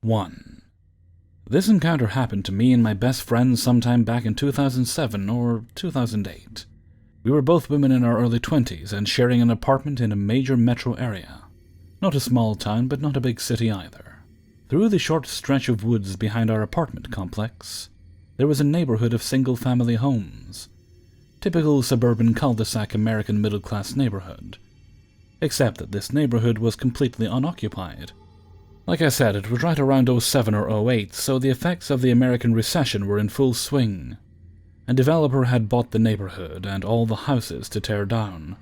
1. This encounter happened to me and my best friend sometime back in 2007 or 2008. We were both women in our early 20s and sharing an apartment in a major metro area. Not a small town, but not a big city either. Through the short stretch of woods behind our apartment complex, there was a neighborhood of single-family homes. Typical suburban cul-de-sac American middle-class neighborhood. Except that this neighborhood was completely unoccupied. Like I said, it was right around 07 or 08, so the effects of the American recession were in full swing. A developer had bought the neighborhood and all the houses to tear down.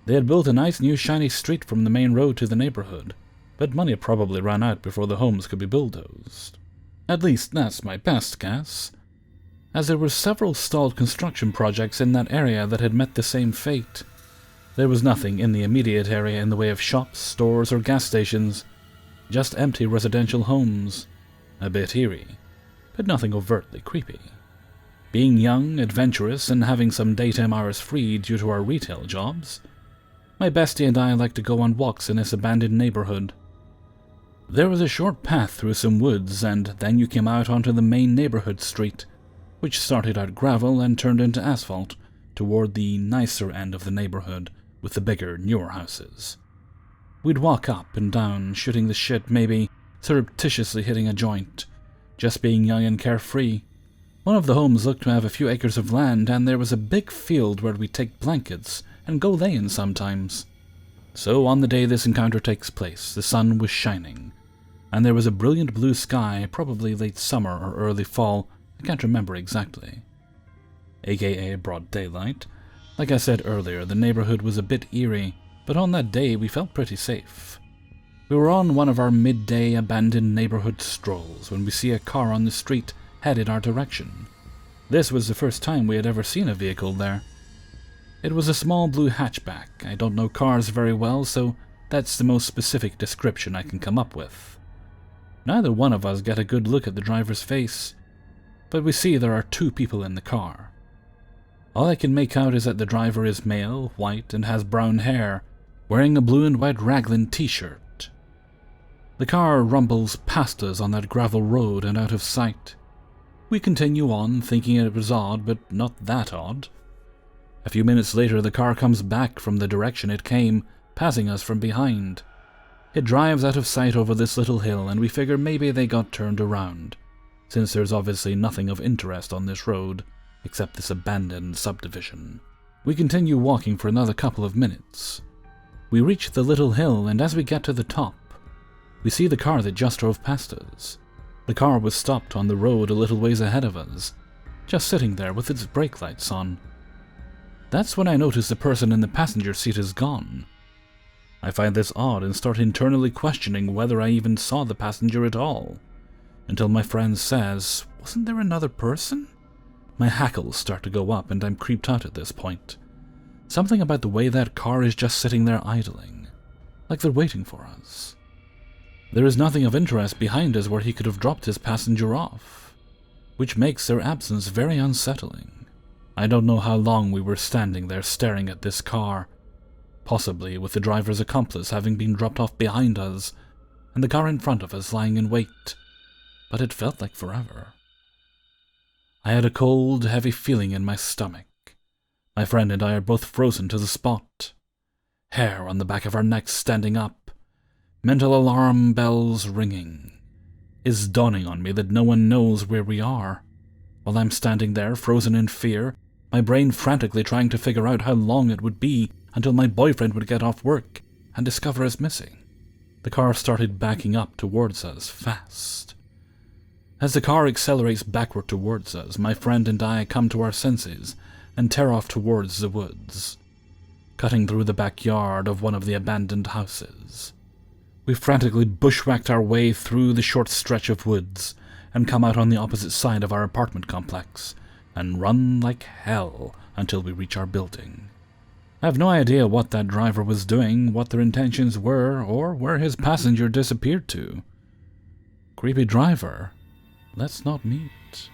They had built a nice new shiny street from the main road to the neighborhood, but money probably ran out before the homes could be bulldozed. At least that's my best guess, as there were several stalled construction projects in that area that had met the same fate. There was nothing in the immediate area in the way of shops, stores, or gas stations, just empty residential homes. A bit eerie, but nothing overtly creepy. Being young, adventurous, and having some daytime hours free due to our retail jobs, my bestie and I liked to go on walks in this abandoned neighborhood. There was a short path through some woods, and then you came out onto the main neighborhood street, which started out gravel and turned into asphalt toward the nicer end of the neighborhood with the bigger, newer houses. We'd walk up and down, shooting the shit, maybe surreptitiously hitting a joint, just being young and carefree. One of the homes looked to have a few acres of land, and there was a big field where we'd take blankets and go lay in sometimes. So on the day this encounter takes place, the sun was shining, and there was a brilliant blue sky, probably late summer or early fall, I can't remember exactly. AKA broad daylight. Like I said earlier, the neighborhood was a bit eerie, but on that day we felt pretty safe. We were on one of our midday abandoned neighborhood strolls when we see a car on the street headed our direction. This was the first time we had ever seen a vehicle there. It was a small blue hatchback. I don't know cars very well, so that's the most specific description I can come up with. Neither one of us get a good look at the driver's face, but we see there are two people in the car. All I can make out is that the driver is male, white, and has brown hair, wearing a blue and white raglan t-shirt. The car rumbles past us on that gravel road and out of sight. We continue on, thinking it was odd, but not that odd. A few minutes later, the car comes back from the direction it came, passing us from behind. It drives out of sight over this little hill, and we figure maybe they got turned around, since there's obviously nothing of interest on this road, except this abandoned subdivision. We continue walking for another couple of minutes. We reach the little hill, and as we get to the top, we see the car that just drove past us. The car was stopped on the road a little ways ahead of us, just sitting there with its brake lights on. That's when I notice the person in the passenger seat is gone. I find this odd and start internally questioning whether I even saw the passenger at all, until my friend says, "Wasn't there another person?" My hackles start to go up and I'm creeped out at this point. Something about the way that car is just sitting there idling, like they're waiting for us. There is nothing of interest behind us where he could have dropped his passenger off, which makes their absence very unsettling. I don't know how long we were standing there staring at this car, possibly with the driver's accomplice having been dropped off behind us, and the car in front of us lying in wait, but it felt like forever. I had a cold, heavy feeling in my stomach. My friend and I are both frozen to the spot. Hair on the back of our necks standing up. Mental alarm bells ringing. It's dawning on me that no one knows where we are. While I'm standing there, frozen in fear, my brain frantically trying to figure out how long it would be until my boyfriend would get off work and discover us missing. The car started backing up towards us fast. As the car accelerates backward towards us, my friend and I come to our senses and tear off towards the woods, cutting through the backyard of one of the abandoned houses. We frantically bushwhacked our way through the short stretch of woods and come out on the opposite side of our apartment complex and run like hell until we reach our building. I have no idea what that driver was doing, what their intentions were, or where his passenger disappeared to. Creepy driver. Let's not meet.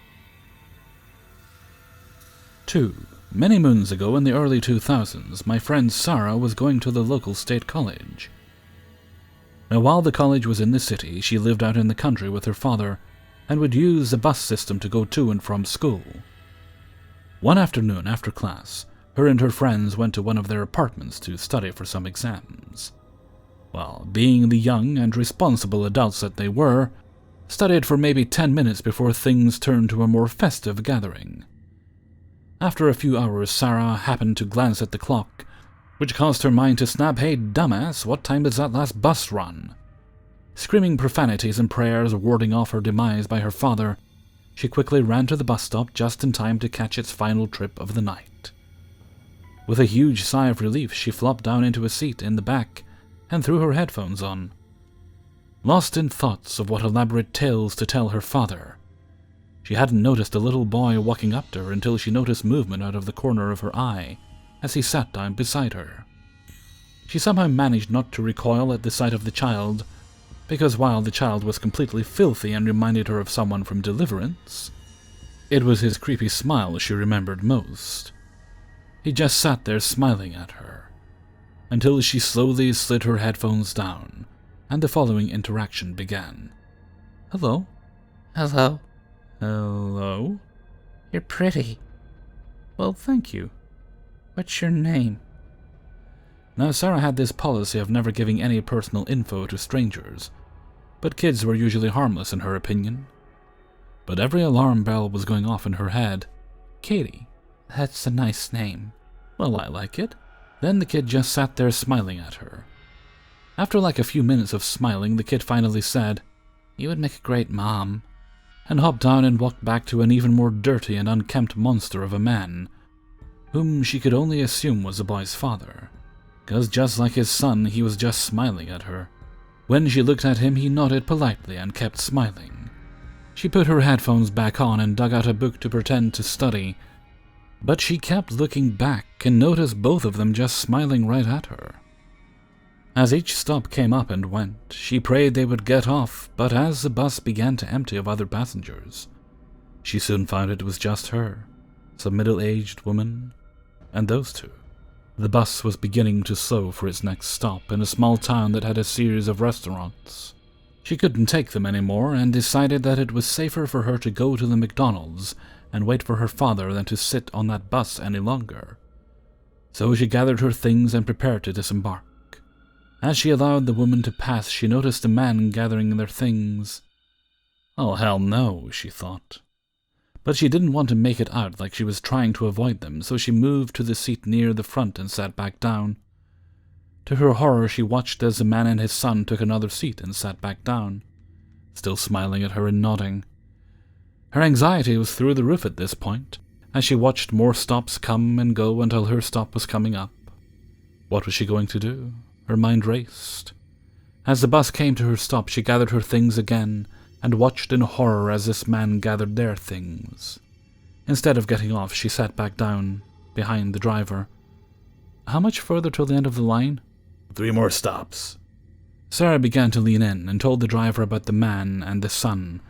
2. Many moons ago in the early 2000s, my friend Sarah was going to the local state college. Now, while the college was in the city, she lived out in the country with her father and would use the bus system to go to and from school. One afternoon after class, her and her friends went to one of their apartments to study for some exams. Well, being the young and responsible adults that they were, studied for maybe 10 minutes before things turned to a more festive gathering. After a few hours, Sarah happened to glance at the clock, which caused her mind to snap, "Hey, dumbass, what time is that last bus run?" Screaming profanities and prayers warding off her demise by her father, she quickly ran to the bus stop just in time to catch its final trip of the night. With a huge sigh of relief, she flopped down into a seat in the back and threw her headphones on. Lost in thoughts of what elaborate tales to tell her father, she hadn't noticed a little boy walking up to her until she noticed movement out of the corner of her eye as he sat down beside her. She somehow managed not to recoil at the sight of the child, because while the child was completely filthy and reminded her of someone from Deliverance, it was his creepy smile she remembered most. He just sat there smiling at her, until she slowly slid her headphones down, and the following interaction began. "Hello?" Hello. "Hello?" You're pretty. "Well, thank you." What's your name? Now, Sarah had this policy of never giving any personal info to strangers, but kids were usually harmless in her opinion. But every alarm bell was going off in her head. "Katie." That's a nice name. "Well, I like it." Then the kid just sat there smiling at her. After like a few minutes of smiling, the kid finally said, "You would make a great mom," and hopped down and walked back to an even more dirty and unkempt monster of a man, whom she could only assume was the boy's father, because just like his son, he was just smiling at her. When she looked at him, he nodded politely and kept smiling. She put her headphones back on and dug out a book to pretend to study, but she kept looking back and noticed both of them just smiling right at her. As each stop came up and went, she prayed they would get off, but as the bus began to empty of other passengers, she soon found it was just her, some middle-aged woman, and those two. The bus was beginning to slow for its next stop in a small town that had a series of restaurants. She couldn't take them anymore and decided that it was safer for her to go to the McDonald's and wait for her father than to sit on that bus any longer. So she gathered her things and prepared to disembark. As she allowed the woman to pass, she noticed a man gathering their things. "Oh, hell no," she thought. But she didn't want to make it out like she was trying to avoid them, so she moved to the seat near the front and sat back down. To her horror, she watched as the man and his son took another seat and sat back down, still smiling at her and nodding. Her anxiety was through the roof at this point, as she watched more stops come and go until her stop was coming up. What was she going to do? Her mind raced. As the bus came to her stop, she gathered her things again and watched in horror as this man gathered their things. Instead of getting off, she sat back down, behind the driver. "How much further till the end of the line?" "3 more stops." Sarah began to lean in and told the driver about the man and the son,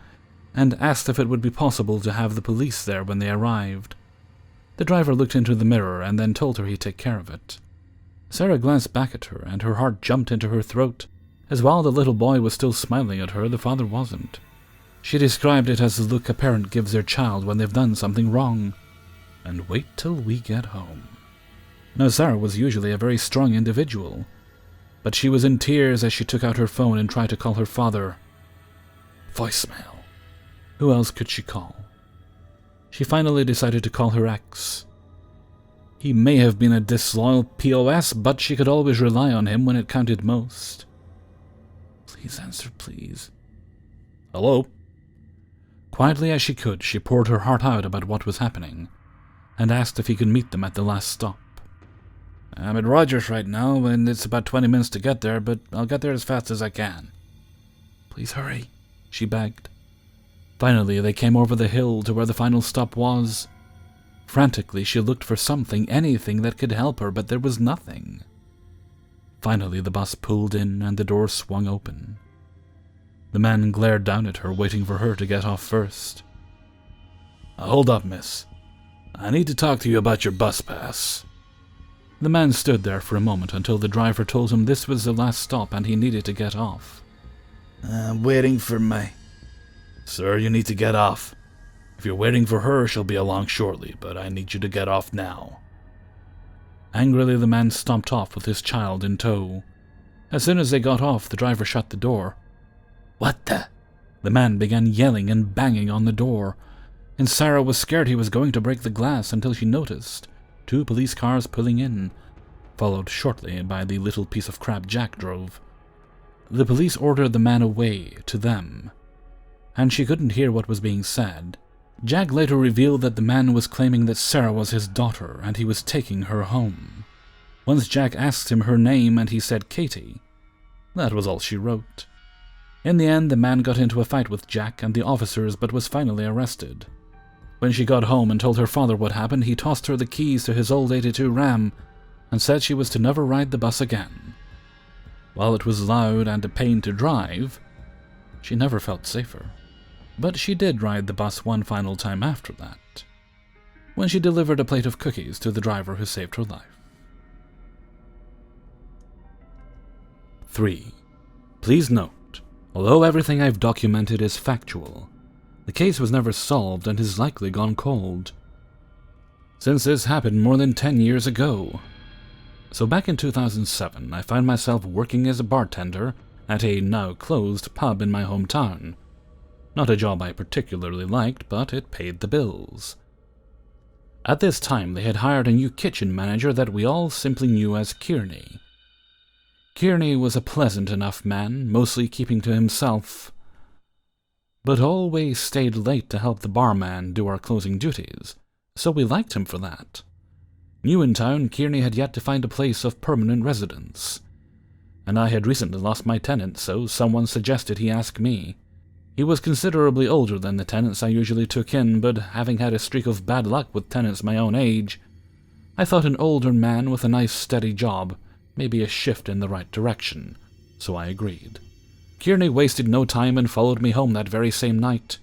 and asked if it would be possible to have the police there when they arrived. The driver looked into the mirror and then told her he'd take care of it. Sarah glanced back at her, and her heart jumped into her throat, as while the little boy was still smiling at her, the father wasn't. She described it as the look a parent gives their child when they've done something wrong. "And wait till we get home." Now, Sarah was usually a very strong individual, but she was in tears as she took out her phone and tried to call her father. Voicemail. Who else could she call? She finally decided to call her ex. He may have been a disloyal POS, but she could always rely on him when it counted most. "Please answer, please." "Hello?" Quietly as she could, she poured her heart out about what was happening, and asked if he could meet them at the last stop. "I'm at Rogers right now, and it's about 20 minutes to get there, but I'll get there as fast as I can." "Please hurry," she begged. Finally, they came over the hill to where the final stop was. Frantically, she looked for something, anything that could help her, but there was nothing. Finally, the bus pulled in and the door swung open. The man glared down at her, waiting for her to get off first. "Hold up, miss. I need to talk to you about your bus pass." The man stood there for a moment until the driver told him this was the last stop and he needed to get off. I'm waiting for my... Sir, you need to get off. If you're waiting for her, she'll be along shortly, but I need you to get off now. Angrily, the man stomped off with his child in tow. As soon as they got off, the driver shut the door. What the... The man began yelling and banging on the door, and Sarah was scared he was going to break the glass until she noticed 2 police cars pulling in, followed shortly by the little piece of crap Jack drove. The police ordered the man away to them, and she couldn't hear what was being said. Jack later revealed that the man was claiming that Sarah was his daughter and he was taking her home. Once Jack asked him her name and he said Katie. That was all she wrote. In the end, the man got into a fight with Jack and the officers but was finally arrested. When she got home and told her father what happened, he tossed her the keys to his old 82 Ram and said she was to never ride the bus again. While it was loud and a pain to drive, she never felt safer. But she did ride the bus one final time after that, when she delivered a plate of cookies to the driver who saved her life. 3. Please note, although everything I've documented is factual, the case was never solved and is likely gone cold, since this happened more than 10 years ago. So back in 2007, I found myself working as a bartender at a now-closed pub in my hometown. Not a job I particularly liked, but it paid the bills. At this time, they had hired a new kitchen manager that we all simply knew as Kearney. Kearney was a pleasant enough man, mostly keeping to himself, but always stayed late to help the barman do our closing duties, so we liked him for that. New in town, Kearney had yet to find a place of permanent residence, and I had recently lost my tenant, so someone suggested he ask me. He was considerably older than the tenants I usually took in, but having had a streak of bad luck with tenants my own age, I thought an older man with a nice steady job may be a shift in the right direction, so I agreed. Kearney wasted no time and followed me home that very same night.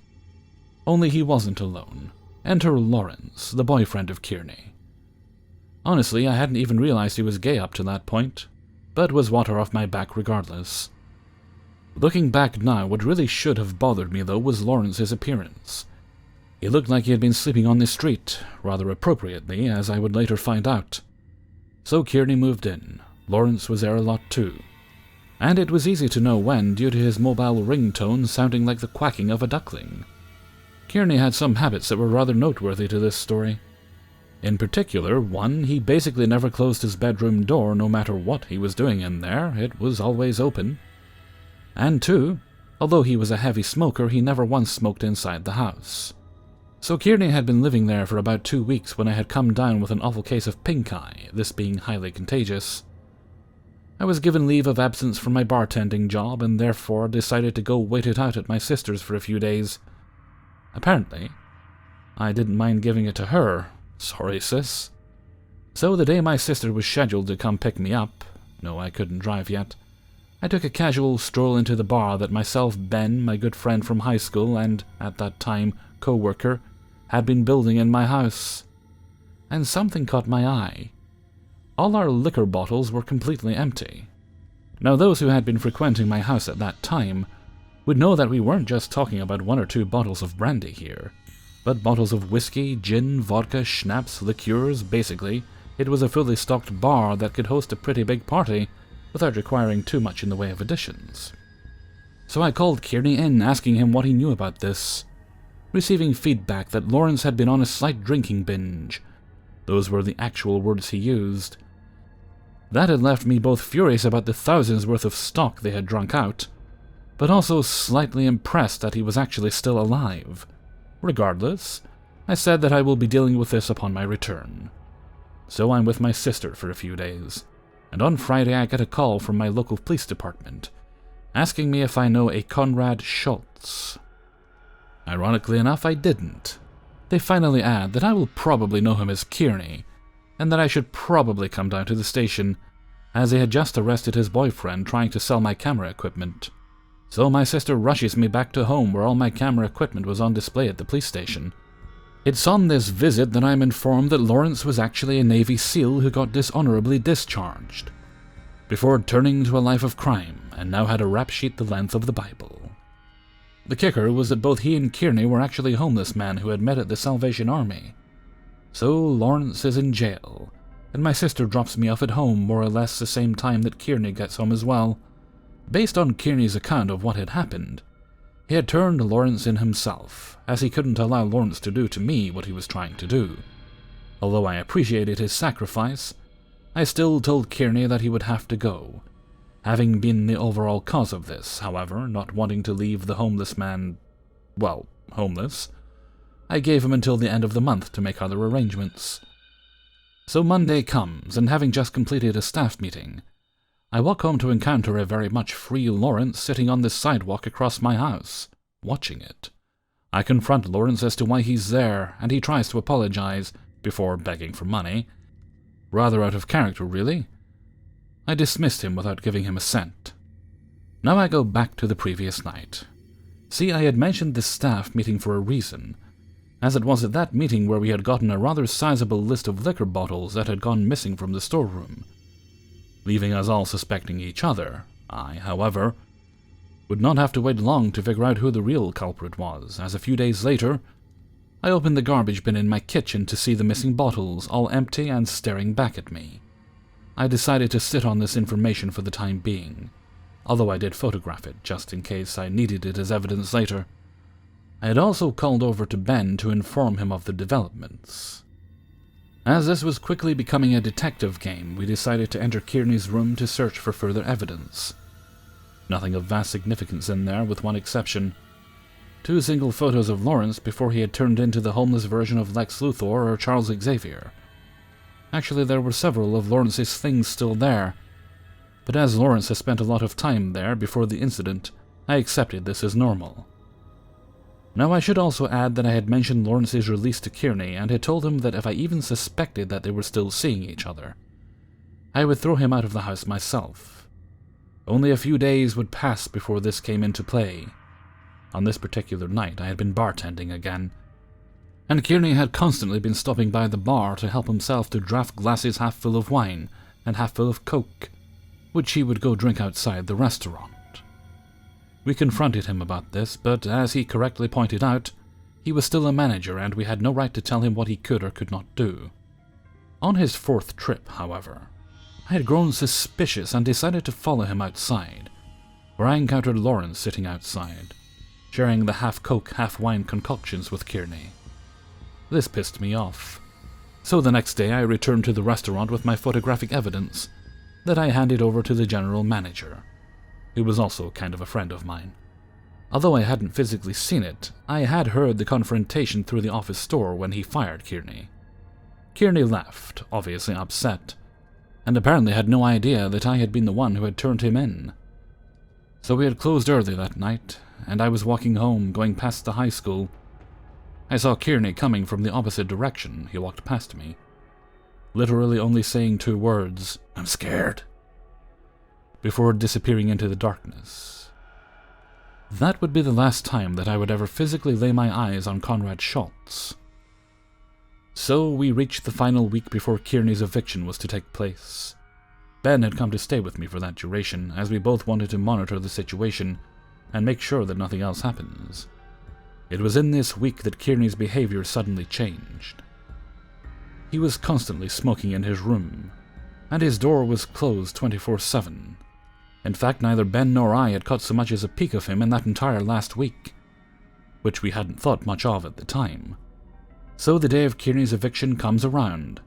Only he wasn't alone. Enter Lawrence, the boyfriend of Kearney. Honestly, I hadn't even realized he was gay up to that point, but was water off my back regardless. Looking back now, what really should have bothered me, though, was Lawrence's appearance. He looked like he had been sleeping on the street, rather appropriately, as I would later find out. So Kearney moved in. Lawrence was there a lot too. And it was easy to know when, due to his mobile ringtone sounding like the quacking of a duckling. Kearney had some habits that were rather noteworthy to this story. In particular, one, he basically never closed his bedroom door no matter what he was doing in there, it was always open. And 2, although he was a heavy smoker, he never once smoked inside the house. So Kearney had been living there for about 2 weeks when I had come down with an awful case of pink eye, this being highly contagious. I was given leave of absence from my bartending job and therefore decided to go wait it out at my sister's for a few days. Apparently, I didn't mind giving it to her. Sorry, sis. So the day my sister was scheduled to come pick me up, no, I couldn't drive yet, I took a casual stroll into the bar that myself, Ben, my good friend from high school and, at that time, co-worker, had been building in my house. And something caught my eye. All our liquor bottles were completely empty. Now those who had been frequenting my house at that time would know that we weren't just talking about 1 or 2 bottles of brandy here, but bottles of whiskey, gin, vodka, schnapps, liqueurs. Basically, it was a fully stocked bar that could host a pretty big party without requiring too much in the way of additions. So I called Kearney in, asking him what he knew about this, receiving feedback that Lawrence had been on a slight drinking binge. Those were the actual words he used. That had left me both furious about the thousands worth of stock they had drunk out, but also slightly impressed that he was actually still alive. Regardless, I said that I will be dealing with this upon my return. So I'm with my sister for a few days, and on Friday I get a call from my local police department, asking me if I know a Conrad Schultz. Ironically enough, I didn't. They finally add that I will probably know him as Kearney, and that I should probably come down to the station, as they had just arrested his boyfriend trying to sell my camera equipment. So my sister rushes me back to home where all my camera equipment was on display at the police station. It's on this visit that I'm informed that Lawrence was actually a Navy SEAL who got dishonorably discharged, before turning to a life of crime, and now had a rap sheet the length of the Bible. The kicker was that both he and Kearney were actually homeless men who had met at the Salvation Army. So Lawrence is in jail, and my sister drops me off at home more or less the same time that Kearney gets home as well. Based on Kearney's account of what had happened, he had turned Lawrence in himself, as he couldn't allow Lawrence to do to me what he was trying to do. Although I appreciated his sacrifice, I still told Kearney that he would have to go. Having been the overall cause of this, however, not wanting to leave the homeless man, well, homeless, I gave him until the end of the month to make other arrangements. So Monday comes, and having just completed a staff meeting, I walk home to encounter a very much free Lawrence sitting on the sidewalk across my house, watching it. I confront Lawrence as to why he's there, and he tries to apologize, before begging for money. Rather out of character, really. I dismissed him without giving him a cent. Now I go back to the previous night. See, I had mentioned this staff meeting for a reason, as it was at that meeting where we had gotten a rather sizable list of liquor bottles that had gone missing from the storeroom, leaving us all suspecting each other. I, however, would not have to wait long to figure out who the real culprit was, as a few days later, I opened the garbage bin in my kitchen to see the missing bottles, all empty and staring back at me. I decided to sit on this information for the time being, although I did photograph it, just in case I needed it as evidence later. I had also called over to Ben to inform him of the developments. As this was quickly becoming a detective game, we decided to enter Kearney's room to search for further evidence. Nothing of vast significance in there, with one exception. 2 single photos of Lawrence before he had turned into the homeless version of Lex Luthor or Charles Xavier. Actually, there were several of Lawrence's things still there, but as Lawrence has spent a lot of time there before the incident, I accepted this as normal. Now I should also add that I had mentioned Lawrence's release to Kearney and had told him that if I even suspected that they were still seeing each other, I would throw him out of the house myself. Only a few days would pass before this came into play. On this particular night I had been bartending again, and Kearney had constantly been stopping by the bar to help himself to draft glasses half full of wine and half full of Coke, which he would go drink outside the restaurant. We confronted him about this, but as he correctly pointed out, he was still a manager and we had no right to tell him what he could or could not do. On his 4th trip, however, I had grown suspicious and decided to follow him outside, where I encountered Lawrence sitting outside, sharing the half-Coke, half-wine concoctions with Kearney. This pissed me off. So the next day I returned to the restaurant with my photographic evidence that I handed over to the general manager, who was also kind of a friend of mine. Although I hadn't physically seen it, I had heard the confrontation through the office door when he fired Kearney. Kearney left, obviously upset, and apparently had no idea that I had been the one who had turned him in. So we had closed early that night, and I was walking home, going past the high school. I saw Kearney coming from the opposite direction. He walked past me, literally only saying 2 words, "I'm scared," before disappearing into the darkness. That would be the last time that I would ever physically lay my eyes on Conrad Schultz. So we reached the final week before Kearney's eviction was to take place. Ben had come to stay with me for that duration, as we both wanted to monitor the situation and make sure that nothing else happens. It was in this week that Kearney's behavior suddenly changed. He was constantly smoking in his room, and his door was closed 24/7. In fact, neither Ben nor I had caught so much as a peek of him in that entire last week, which we hadn't thought much of at the time. So the day of Kearney's eviction comes around.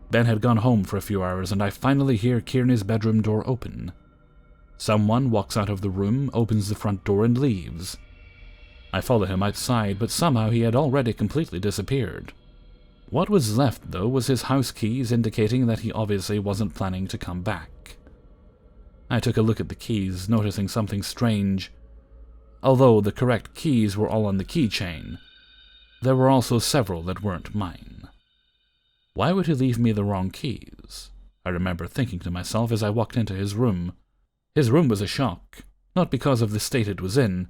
Ben had gone home for a few hours, and I finally hear Kearney's bedroom door open. Someone walks out of the room, opens the front door, and leaves. I follow him outside, but somehow he had already completely disappeared. What was left, though, was his house keys, indicating that he obviously wasn't planning to come back. I took a look at the keys, noticing something strange. Although the correct keys were all on the keychain, there were also several that weren't mine. Why would he leave me the wrong keys? I remember thinking to myself as I walked into his room. His room was a shock, not because of the state it was in.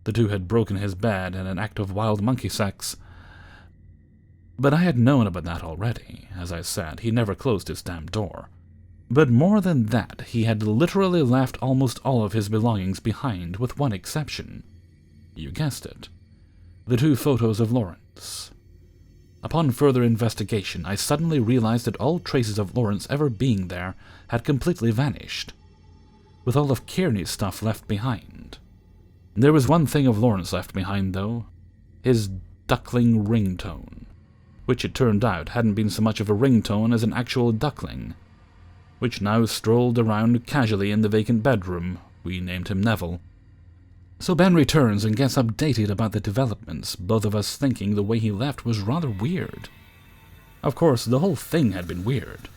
The 2 had broken his bed in an act of wild monkey sex, But I had known about that already. As I said, he never closed his damn door. But more than that, he had literally left almost all of his belongings behind, with one exception. You guessed it. The 2 photos of Lawrence. Upon further investigation, I suddenly realized that all traces of Lawrence ever being there had completely vanished, with all of Kearney's stuff left behind. There was one thing of Lawrence left behind, though. His duckling ringtone, which it turned out hadn't been so much of a ringtone as an actual duckling, which now strolled around casually in the vacant bedroom. We named him Neville. So Ben returns and gets updated about the developments, both of us thinking the way he left was rather weird. Of course, the whole thing had been weird.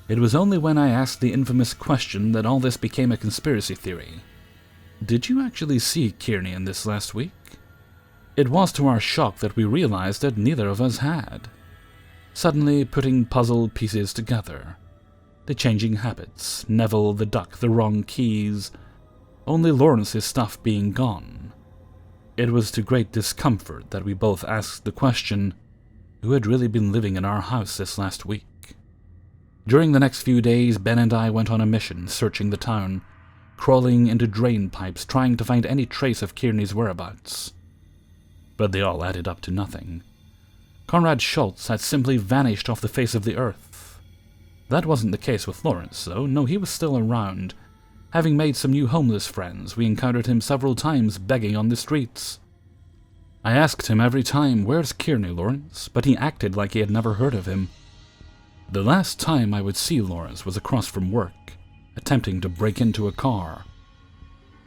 It was only when I asked the infamous question that all this became a conspiracy theory. Did you actually see Kearney in this last week? It was to our shock that we realized that neither of us had. Suddenly putting puzzle pieces together. The changing habits, Neville the duck, the wrong keys, only Lawrence's stuff being gone. It was to great discomfort that we both asked the question, who had really been living in our house this last week? During the next few days, Ben and I went on a mission, searching the town, crawling into drain pipes, trying to find any trace of Kearney's whereabouts. But they all added up to nothing. Conrad Schultz had simply vanished off the face of the earth. That wasn't the case with Lawrence, though. No, he was still around. Having made some new homeless friends, we encountered him several times begging on the streets. I asked him every time, "Where's Kearney, Lawrence?" but he acted like he had never heard of him. The last time I would see Lawrence was across from work, attempting to break into a car.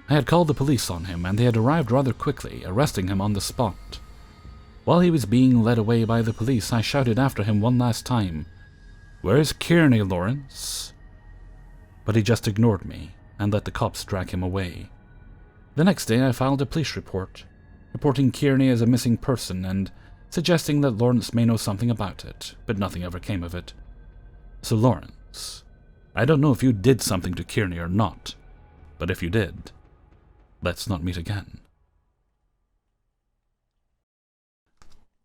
I had called the police on him, and they had arrived rather quickly, arresting him on the spot. While he was being led away by the police, I shouted after him one last time, "Where's Kearney, Lawrence?" But he just ignored me and let the cops drag him away. The next day I filed a police report, reporting Kearney as a missing person and suggesting that Lawrence may know something about it, but nothing ever came of it. So Lawrence, I don't know if you did something to Kearney or not, but if you did, let's not meet again.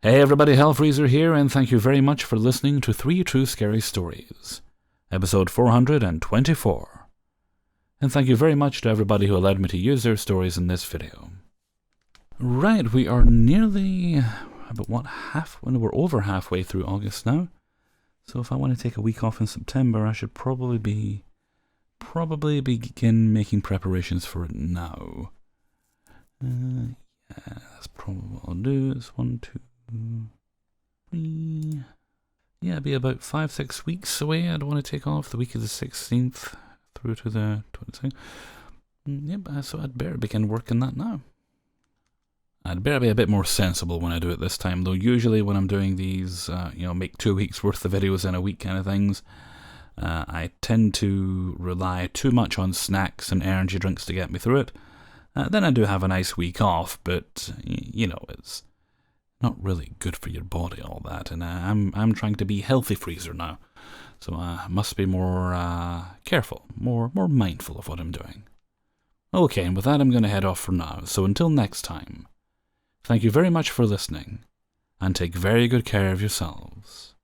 Hey everybody, Hellfreezer here, and thank you very much for listening to 3 True Scary Stories, episode 424. And thank you very much to everybody who allowed me to use their stories in this video. Right, we are nearly, we're over halfway through August now. So if I want to take a week off in September, I should probably begin making preparations for it now. Yeah, that's probably what I'll do. It's 1, 2, 3. Yeah, it'll be about 5-6 weeks away. I'd want to take off the week of the 16th through to the 22nd. Yep, so I'd better begin working that now. I'd better be a bit more sensible when I do it this time, though. Usually when I'm doing these, make 2 weeks worth of videos in a week kind of things, I tend to rely too much on snacks and energy drinks to get me through it. Then I do have a nice week off, but, it's not really good for your body, all that. And I'm trying to be healthy freezer now, so I must be more careful, more mindful of what I'm doing. Okay, and with that I'm going to head off for now, so until next time, thank you very much for listening, and take very good care of yourselves.